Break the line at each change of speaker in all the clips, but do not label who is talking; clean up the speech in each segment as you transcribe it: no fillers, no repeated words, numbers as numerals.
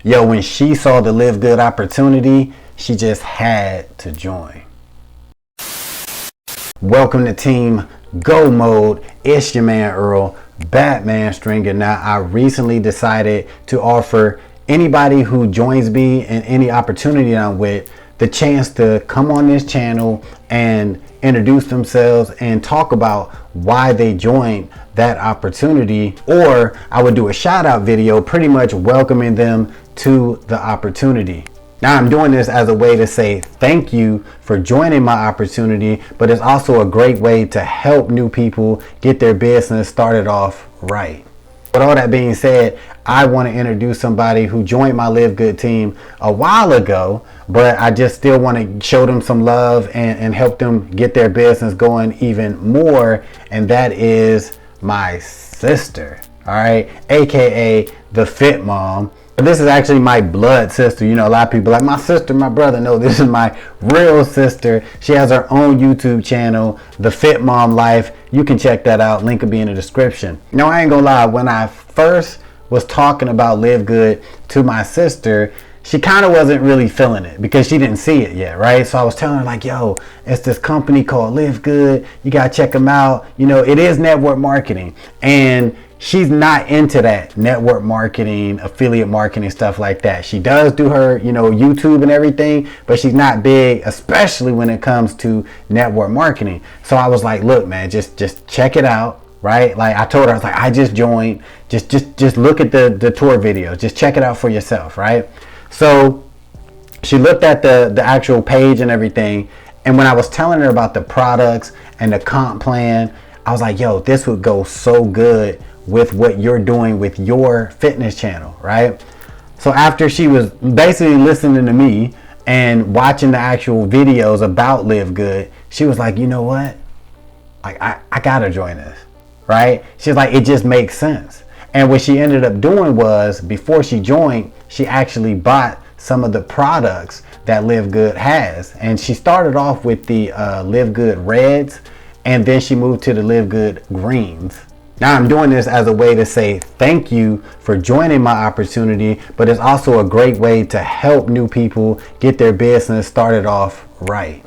Yo, when she saw the Live Good opportunity, she just had to join. Welcome to Team Go Mode. It's your man Earl, Batman Stringer. Now, I recently decided to offer anybody who joins me in any opportunity I'm with the chance to come on this channel and introduce themselves and talk about why they joined that opportunity, or I would do a shout out video pretty much welcoming them to the opportunity. Now, I'm doing this as a way to say thank you for joining my opportunity, but it's also a great way to help new people get their business started off right. With all that being said, I want to introduce somebody who joined my LiveGood team a while ago, but I just still want to show them some love and help them get their business going even more. And that is my sister, all right, aka the Fit Mom. This is actually my blood sister. You know, a lot of people like my sister, my brother. No, this is my real sister. She has her own YouTube channel, The Fit Mom Life. You can check that out. Link will be in the description. Now, I ain't gonna lie. When I first was talking about LiveGood to my sister, she kind of wasn't really feeling it because she didn't see it yet, right? So I was telling her like, yo, it's this company called LiveGood. You gotta check them out. You know, it is network marketing, and she's not into that network marketing, affiliate marketing, stuff like that. She does do her, you know, YouTube and everything, but she's not big, especially when it comes to network marketing. So I was like, look, man, just check it out, right? Like I told her, I was like, I just joined. Just look at the tour videos. Just check it out for yourself, right? So she looked at the actual page and everything. And when I was telling her about the products and the comp plan, I was like, yo, this would go so good with what you're doing with your fitness channel, right? So after she was basically listening to me and watching the actual videos about LiveGood, she was like, you know what? Like, I gotta join this, right? She's like, it just makes sense. And what she ended up doing was, before she joined, she actually bought some of the products that LiveGood has. And she started off with the LiveGood Reds, and then she moved to the LiveGood Greens. Now, I'm doing this as a way to say thank you for joining my opportunity, but it's also a great way to help new people get their business started off right.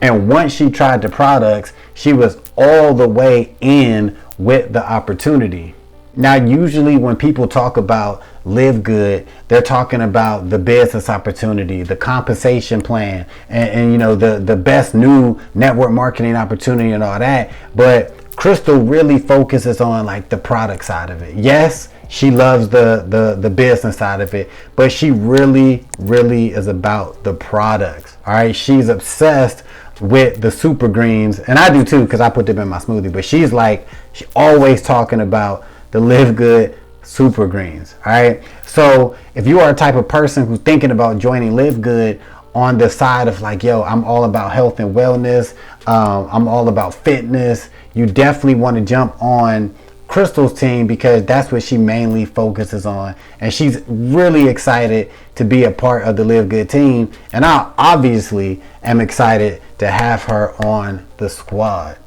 And once she tried the products, she was all the way in with the opportunity. Now, usually when people talk about LiveGood, they're talking about the business opportunity, the compensation plan, and you know, the best new network marketing opportunity and all that. But Crystal really focuses on like the product side of it. Yes, she loves the business side of it, but she really is about the products. All right, she's obsessed with the super greens, and I do too because I put them in my smoothie. But she's always talking about the LiveGood super greens. All right, so if you are a type of person who's thinking about joining LiveGood on the side of like, yo, I'm all about health and wellness, I'm all about fitness, you definitely want to jump on Crystal's team because that's what she mainly focuses on, and she's really excited to be a part of the LiveGood team. And I obviously am excited to have her on the squad.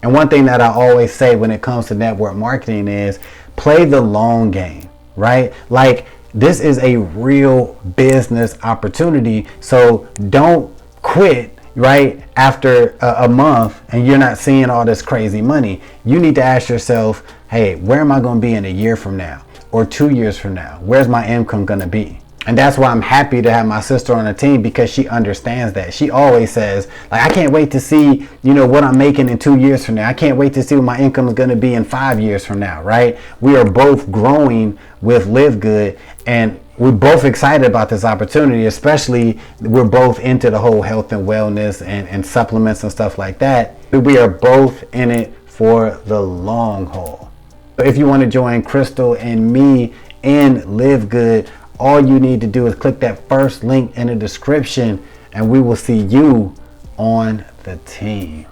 And one thing that I always say when it comes to network marketing is play the long game, right? Like, this is a real business opportunity, so don't quit right after a month and you're not seeing all this crazy money. You need to ask yourself, hey, where am I going to be in a year from now or 2 years from now? Where's my income going to be? And that's why I'm happy to have my sister on the team, because she understands that. She always says, like, I can't wait to see, you know, what I'm making in 2 years from now. I can't wait to see what my income is going to be in 5 years from now, right? We are both growing with LiveGood, and we're both excited about this opportunity, especially we're both into the whole health and wellness and supplements and stuff like that. But we are both in it for the long haul. So if you want to join Crystal and me in LiveGood, all you need to do is click that first link in the description, and we will see you on the team.